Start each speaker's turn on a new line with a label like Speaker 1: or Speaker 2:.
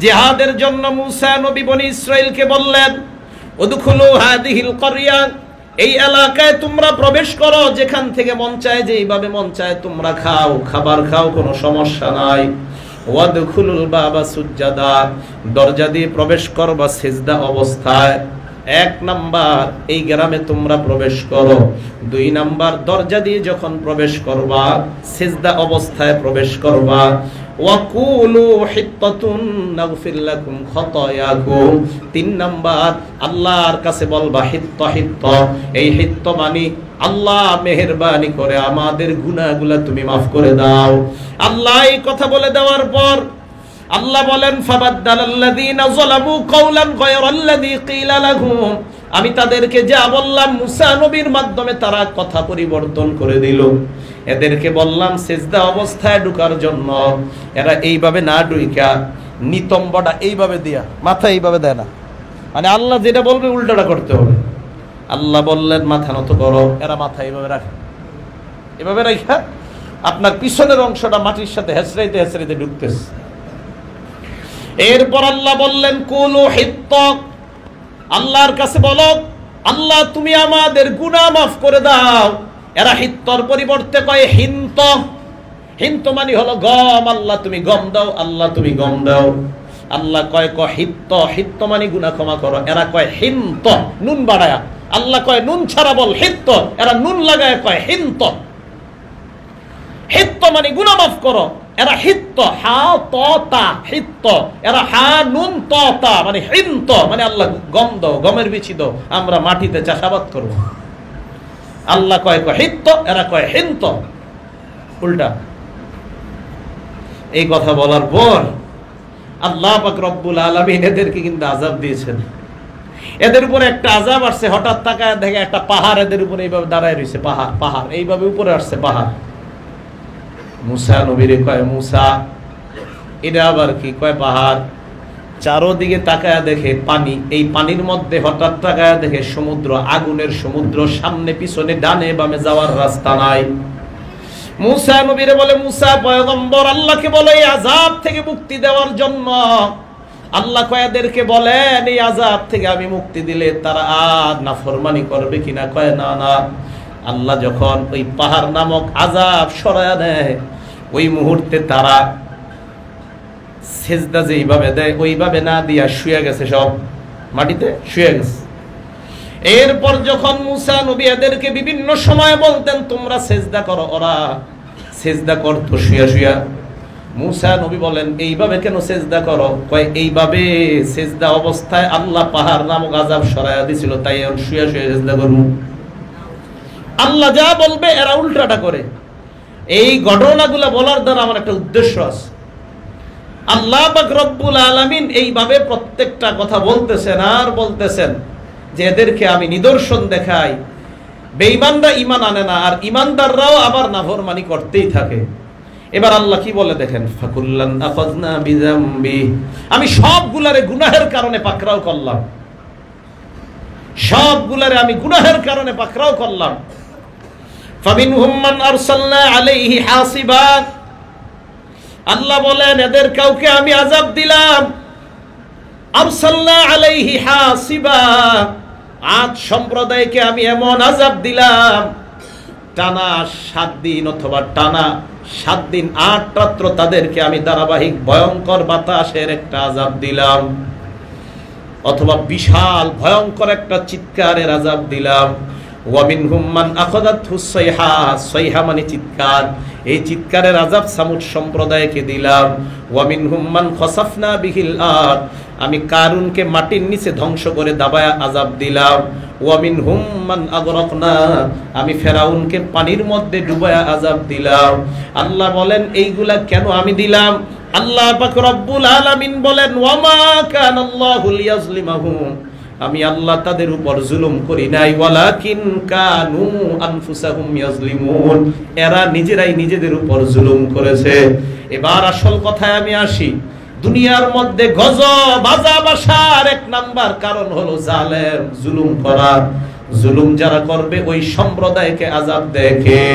Speaker 1: জিহাদের জন্য মুসা নবী বনি ইসরাইলকে বললেন, উদখুলু হাদিহিল ক্বরিয়া, এই এলাকায় তোমরা প্রবেশ করো, যেখান থেকে মন চায় যেইভাবে মন চায় তোমরা খাও, খাবার খাও, কোনো সমস্যা নাই। ওয়াদখুলুল বাবা সুজ্জাদা, দরজা দিয়ে প্রবেশ করবা সিজদা অবস্থায়। 1 নাম্বার, এই গ্রামে তোমরা প্রবেশ করো। 2 নাম্বার, দরজা দিয়ে যখন প্রবেশ করবা সিজদা অবস্থায় প্রবেশ করবা। ওয়াকুলু হিত্তাতুন নাগফির লাকুম খাতায়াকুম। 3 নাম্বার, আল্লাহর কাছে বলবা হিত্তা হিত্তা, এই হিত্তা মানে আল্লাহ মেহেরবানি করে আমাদের গুনাহগুলো তুমি মাফ করে দাও। আল্লাহ এই কথা বলে দেওয়ার পর আল্লাহ বলেন, ফাবাদদালাল্লাযীনা যালামু কাওলান গায়রাল্লাযী ক্বিলা লাহুম, আমি তাদেরকে যা বললাম মুসা নবীর মাধ্যমে তারা কথা পরিবর্তন করে দিল। এদেরকে বললাম সিজদা অবস্থায় ঢোকার জন্য, এরা এইভাবে না ঢুইকা নিতম্বটা এইভাবে দিয়া, মাথা এইভাবে দেয় না, মানে আল্লাহ যেটা বলবে উল্টাটা করতে হবে। আল্লাহ বললেন মাথা নত করো, এরা মাথা এইভাবে রাখে, এভাবে রাখা আপনার পিছনের অংশটা মাটির সাথে হেসরাইতে হেসরাইতে ঢুকতেছে। এরপর আল্লাহ বললেন কুলু হিত্তা, আল্লাহর কাছে বলো আল্লাহ তুমি আমাদের গুনাহ মাফ করে দাও। এরা হিত্তর পরিবর্তে কয় হিন্ত। হিন্ত মানে হলো গম, আল্লাহ তুমি গম দাও, আল্লাহ তুমি গম দাও। আল্লাহ কয় হিত্ত, হিত্ত মানে গুনাহ ক্ষমা করো। এরা কয় হিন্ত, নুন বাড়ায়া। আল্লাহ কয় নুন ছাড়া বল হিত্ত, এরা নুন লাগায় কয় হিন্ত। হিত্ত মানে গুনাহ মাফ করো, এরা হিত্ত, হা ত তা হিত্ত, এরা হা নুন ত তা মানে হিন্ত, মানে আল্লাহ গম দাও, গমের বিচি দাও, আমরা মাটিতে চাষাবাদ করব। আল্লাহ কয় হিত্ত, এরা কয় হিন্ত, উল্টা। এই কথা বলার পর আল্লাহ পাক রব্বুল আলামিন এদেরকে কিন্তু আযাব দিয়েছেন। এদের উপরে একটা আযাব আসছে, হঠাৎ তাকায় দেখে একটা পাহাড় এদের উপরে এইভাবে দাঁড়ায় রয়েছে। পাহাড় এইভাবে উপরে আসছে পাহাড়। মুসা নবীরে কয় মুসা এটা আবার কি? কয় পাহাড়। চারোদিকে তাকায়া দেখে পানি, এই পানির মধ্যে হঠাৎ তাকায়া দেখে সমুদ্র, আগুনের সমুদ্র, সামনে পিছনে ডানে বামে যাওয়ার রাস্তা নাই। মুসা নবীরে বলে মুসা পয়গম্বর আল্লাহকে বলে এই আযাব থেকে মুক্তি দেওয়ার জন্য। আল্লাহ কয় এদেরকে বলেন এই আযাব থেকে আমি মুক্তি দিলে তারা আর নাফরমানি করবে কিনা? কয় না না। আল্লাহ যখন ওই পাহাড় নামক আযাব সরায়া দেয়, ওই মুহূর্তে তারা সেজদা যেইভাবে দেয় ওইভাবে না দিয়া শুয়ে গেছে, সব মাটিতে শুয়ে গেছে। এরপর যখন মুসা নবী এদেরকে বিভিন্ন সময় বলতেন তোমরা সেজদা করো, ওরা সেজদা করতো শুয়া শুয়া। মুসা নবী বলেন এইভাবে কেন সেজদা করো? কয় এইভাবে সেজদা অবস্থায় আল্লাহ পাহাড় নামক আযাব সরায়া দিছিল, তাই এখন শুয়া শুয়া সেজদা করব। আল্লাহ যা বলবে এরা উল্টাটা করে। এই ঘটনাগুলো বলার দ্বারা আমার একটা উদ্দেশ্য আছে। আল্লাহ পাক রব্বুল আলামিন এইভাবে প্রত্যেকটা কথা বলতেছেন আর বলতেছেন যে এদেরকে আমি নিদর্শন দেখাই। বেঈমানরা ঈমান আনে না, আর ঈমানদাররাও আবার নাফরমানি করতেই থাকে। এবার আল্লাহ কি বলে দেখেন, ফাকুল্লান আখাযনা বিযামবি, আমি সবগুলারে গুনাহের কারণে পাকড়াও করলাম, সবগুলারে আমি গুনাহের কারণে পাকড়াও করলাম। ফামিনহুম মান আরসালনা আলাইহি হাসিবা, আল্লাহ বলেন এদের কাউকে আমি আযাব দিলাম। আরসালনা আলাইহি হাসিবা, আদ সম্প্রদায়কে আমি এমন আযাব দিলাম টানা 7 দিন অথবা টানা 7 দিন 8 রাত্র তাদেরকে আমি ধারাবাহিক ভয়ঙ্কর বাতাসের একটা আযাব দিলাম, অথবা বিশাল ভয়ঙ্কর একটা চিৎকারের আযাব দিলাম। ওয়ামিনহুম মান আখাযাতহু সাইহা, সাইহা মানে চিৎকার, এই চিৎকারের আযাব সামুদ সম্প্রদায়কে দিলাম। ওয়ামিনহুম মান খাসাফনা বিহিল আরদ, আমি কারুনকে মাটির নিচে ধ্বংস করে দাবায়া আযাব দিলাম। ওয়ামিনহুম মান আগরাকনা, আমি ফেরাউনকে পানির মধ্যে ডুবায়া আযাব দিলাম। আল্লাহ বলেন এইগুলা কেন আমি দিলাম? আল্লাহ পাক রব্বুল আলামিন বলেন ওয়ামা কানাল্লাহু লিয়াজলিমাহুম, আমি আল্লাহ তাদের উপর জুলুম করি নাই, ওয়ালাকিন কানু আনফুসাহুম ইয়াজলিমুন, এরা নিজেরাই নিজেদের উপর জুলুম করেছে। এবার আসল কথায় আমি আসি। দুনিয়ার মধ্যে গজব আযাব আসার 1 নাম্বার কারণ হলো জালেম, জুলুম করা। জুলুম যারা করবে ওই সম্প্রদায়কে আযাব দেখে।